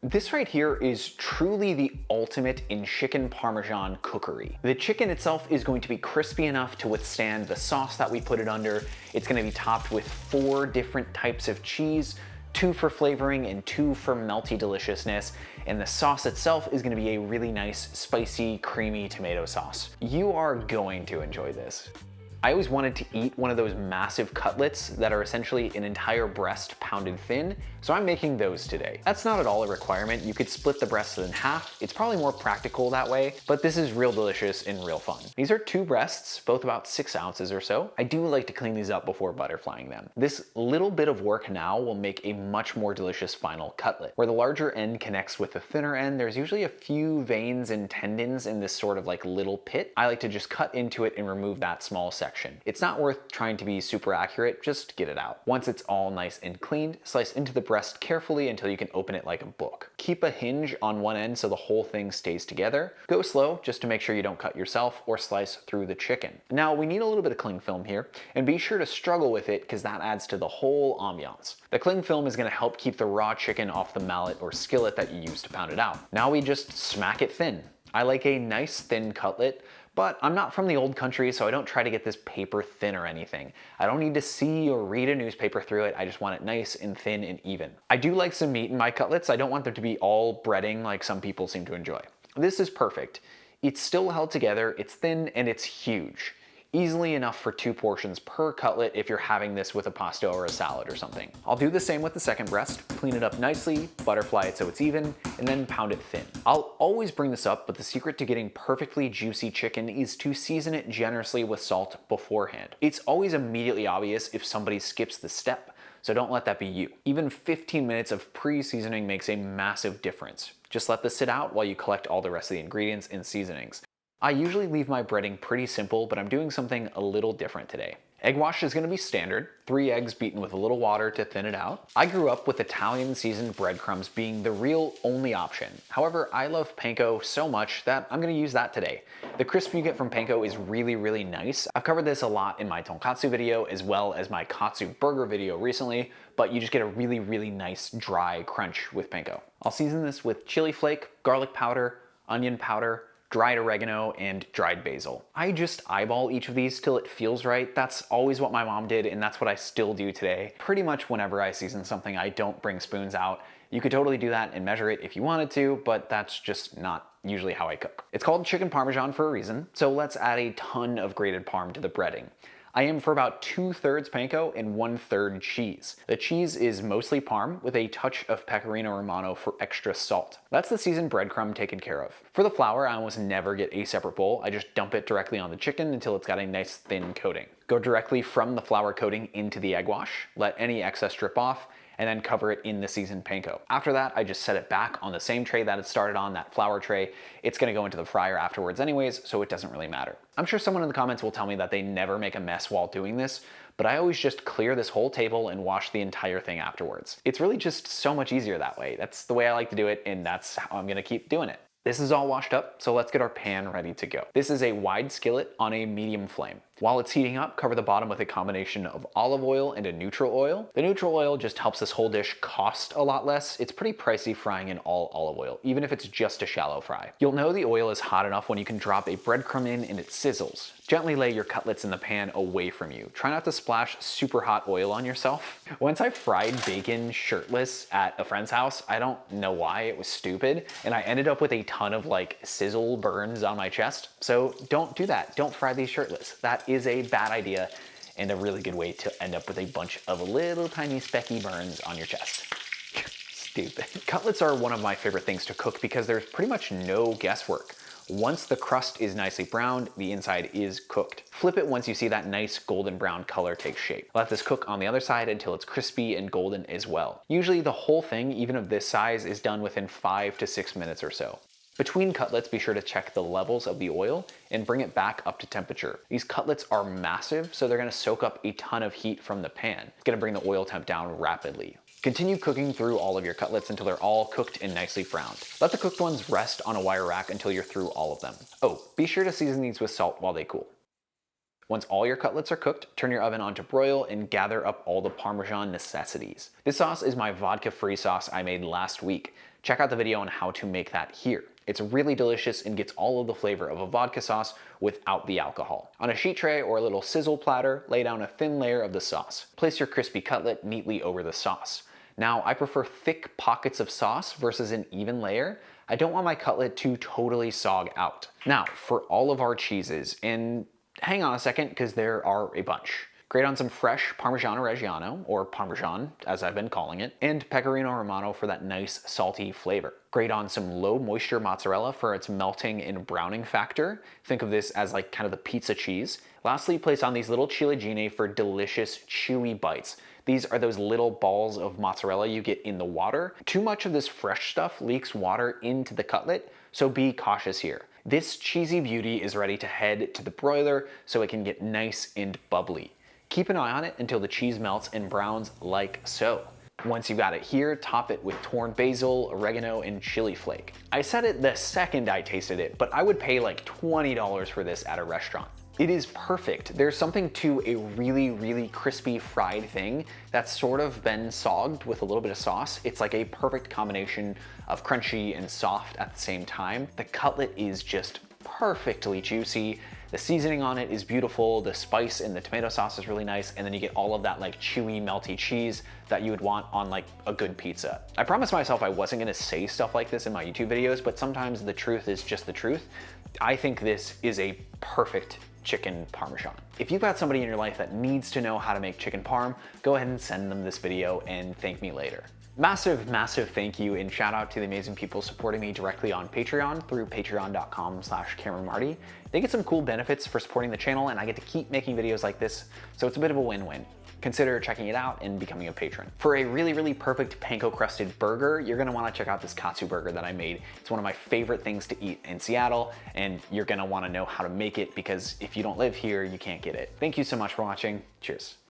This right here is truly the ultimate in chicken Parmesan cookery. The chicken itself is going to be crispy enough to withstand the sauce that we put it under. It's going to be topped with 4 different types of cheese, 2 for flavoring and 2 for melty deliciousness. And the sauce itself is going to be a really nice, spicy, creamy tomato sauce. You are going to enjoy this. I always wanted to eat one of those massive cutlets that are essentially an entire breast pounded thin, so I'm making those today. That's not at all a requirement. You could split the breast in half. It's probably more practical that way, but this is real delicious and real fun. These are 2 breasts, both about 6 ounces or so. I do like to clean these up before butterflying them. This little bit of work now will make a much more delicious final cutlet. Where the larger end connects with the thinner end, there's usually a few veins and tendons in this sort of like little pit. I like to just cut into it and remove that small section. It's not worth trying to be super accurate, just get it out. Once it's all nice and cleaned, slice into the breast carefully until you can open it like a book. Keep a hinge on one end so the whole thing stays together. Go slow just to make sure you don't cut yourself or slice through the chicken. Now we need a little bit of cling film here, and be sure to struggle with it because that adds to the whole ambiance. The cling film is going to help keep the raw chicken off the mallet or skillet that you use to pound it out. Now we just smack it thin. I like a nice thin cutlet, but I'm not from the old country, so I don't try to get this paper thin or anything. I don't need to see or read a newspaper through it. I just want it nice and thin and even. I do like some meat in my cutlets. I don't want them to be all breading like some people seem to enjoy. This is perfect. It's still held together, it's thin, and it's huge. Easily enough for 2 portions per cutlet if you're having this with a pasta or a salad or something. I'll do the same with the second breast, clean it up nicely, butterfly it so it's even, and then pound it thin. I'll always bring this up, but the secret to getting perfectly juicy chicken is to season it generously with salt beforehand. It's always immediately obvious if somebody skips the step, so don't let that be you. Even 15 minutes of pre-seasoning makes a massive difference. Just let this sit out while you collect all the rest of the ingredients and seasonings. I usually leave my breading pretty simple, but I'm doing something a little different today. Egg wash is going to be standard, 3 eggs beaten with a little water to thin it out. I grew up with Italian seasoned breadcrumbs being the real only option. However, I love Panko so much that I'm going to use that today. The crisp you get from Panko is really nice. I've covered this a lot in my tonkatsu video as well as my katsu burger video recently, but you just get a really nice dry crunch with Panko. I'll season this with chili flake, garlic powder, onion powder, dried oregano, and dried basil. I just eyeball each of these till it feels right. That's always what my mom did, and that's what I still do today. Pretty much whenever I season something, I don't bring spoons out. You could totally do that and measure it if you wanted to, but that's just not usually how I cook. It's called chicken Parmesan for a reason, so let's add a ton of grated parm to the breading. I aim for about 2/3 panko and 1/3 cheese. The cheese is mostly parm with a touch of pecorino romano for extra salt. That's the seasoned breadcrumb taken care of. For the flour, I almost never get a separate bowl. I just dump it directly on the chicken until it's got a nice thin coating. Go directly from the flour coating into the egg wash, let any excess drip off, and then cover it in the seasoned panko. After that, I just set it back on the same tray that it started on, that flour tray. It's gonna go into the fryer afterwards anyways, so it doesn't really matter. I'm sure someone in the comments will tell me that they never make a mess while doing this, but I always just clear this whole table and wash the entire thing afterwards. It's really just so much easier that way. That's the way I like to do it, and that's how I'm gonna keep doing it. This is all washed up, so let's get our pan ready to go. This is a wide skillet on a medium flame. While it's heating up, cover the bottom with a combination of olive oil and a neutral oil. The neutral oil just helps this whole dish cost a lot less. It's pretty pricey frying in all olive oil, even if it's just a shallow fry. You'll know the oil is hot enough when you can drop a breadcrumb in and it sizzles. Gently lay your cutlets in the pan away from you. Try not to splash super hot oil on yourself. Once I fried bacon shirtless at a friend's house, I don't know why, it was stupid, and I ended up with a ton of like sizzle burns on my chest. So don't do that. Don't fry these shirtless. That is a bad idea and a really good way to end up with a bunch of little tiny specky burns on your chest. Stupid. Cutlets are one of my favorite things to cook because there's pretty much no guesswork. Once the crust is nicely browned, the inside is cooked. Flip it once you see that nice golden brown color take shape. Let this cook on the other side until it's crispy and golden as well. Usually the whole thing, even of this size, is done within 5 to 6 minutes or so. Between cutlets, be sure to check the levels of the oil and bring it back up to temperature. These cutlets are massive, so they're gonna soak up a ton of heat from the pan. It's gonna bring the oil temp down rapidly. Continue cooking through all of your cutlets until they're all cooked and nicely browned. Let the cooked ones rest on a wire rack until you're through all of them. Oh, be sure to season these with salt while they cool. Once all your cutlets are cooked, turn your oven on to broil and gather up all the Parmesan necessities. This sauce is my vodka-free sauce I made last week. check out the video on how to make that here. It's really delicious and gets all of the flavor of a vodka sauce without the alcohol. On a sheet tray or a little sizzle platter, lay down a thin layer of the sauce. Place your crispy cutlet neatly over the sauce. Now, I prefer thick pockets of sauce versus an even layer. I don't want my cutlet to totally sog out. Now, for all of our cheeses, and hang on a second because there are a bunch. Grate on some fresh Parmesan Reggiano, or Parmesan as I've been calling it, and Pecorino Romano for that nice salty flavor. Grate on some low moisture mozzarella for its melting and browning factor. Think of this as like kind of the pizza cheese. Lastly, place on these little ciliegine for delicious chewy bites. These are those little balls of mozzarella you get in the water. Too much of this fresh stuff leaks water into the cutlet, so be cautious here. This cheesy beauty is ready to head to the broiler so it can get nice and bubbly. Keep an eye on it until the cheese melts and browns like so. Once you've got it here, top it with torn basil, oregano, and chili flake. I said it the second I tasted it, but I would pay like $20 for this at a restaurant. It is perfect. There's something to a really, really crispy fried thing that's sort of been sogged with a little bit of sauce. It's like a perfect combination of crunchy and soft at the same time. The cutlet is just perfectly juicy. The seasoning on it is beautiful. The spice and the tomato sauce is really nice. And then you get all of that like chewy, melty cheese that you would want on like a good pizza. I promised myself I wasn't gonna say stuff like this in my YouTube videos, but sometimes the truth is just the truth. I think this is a perfect chicken Parmesan. If you've got somebody in your life that needs to know how to make chicken parm, go ahead and send them this video and thank me later. Massive, massive thank you and shout out to the amazing people supporting me directly on Patreon through patreon.com/CameronMarty. They get some cool benefits for supporting the channel and I get to keep making videos like this, so it's a bit of a win-win. Consider checking it out and becoming a patron. For a really, really perfect panko crusted burger, you're gonna wanna check out this katsu burger that I made. It's one of my favorite things to eat in Seattle, and you're gonna wanna know how to make it because if you don't live here, you can't get it. Thank you so much for watching. Cheers.